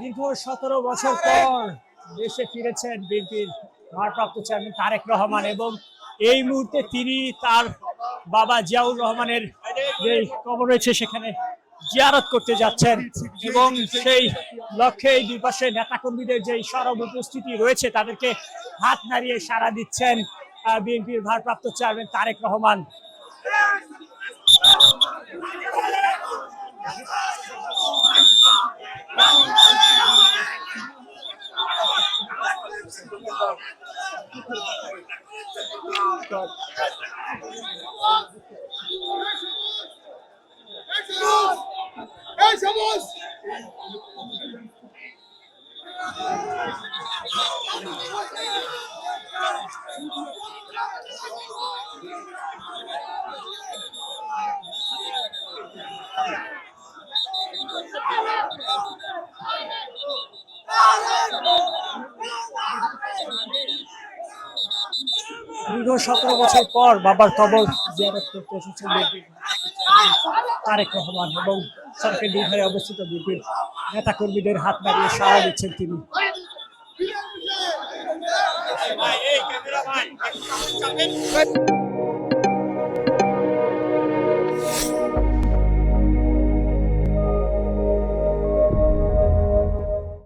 দীর্ঘ 17 বছর পর দেশে ফিরেছেন বিএনপির ভারপ্রাপ্ত চেয়ারম্যান তারেক রহমান এবং এই মুহূর্তে তিনি তার বাবা জিয়াউর রহমানের যে কবর রয়েছে সেখানে জিয়ারত করতে যাচ্ছেন এবং সেই লক্ষ্যে এই দুই পাশে নেতাকর্মীদের যে সরব উপস্থিতি রয়েছে তাদেরকে হাত নাড়িয়ে সাড়া দিচ্ছেন বিএনপির ভারপ্রাপ্ত চেয়ারম্যান তারেক রহমান। দীর্ঘ 17 বছর পর বাবার কবর জিয়ারত করতে এসেছেন তারেক রহমান এবং সড়কের দুই ধারে অবস্থিত বিএনপির নেতাকর্মীদের হাত নাড়িয়ে সাড়া দিচ্ছেন তিনি।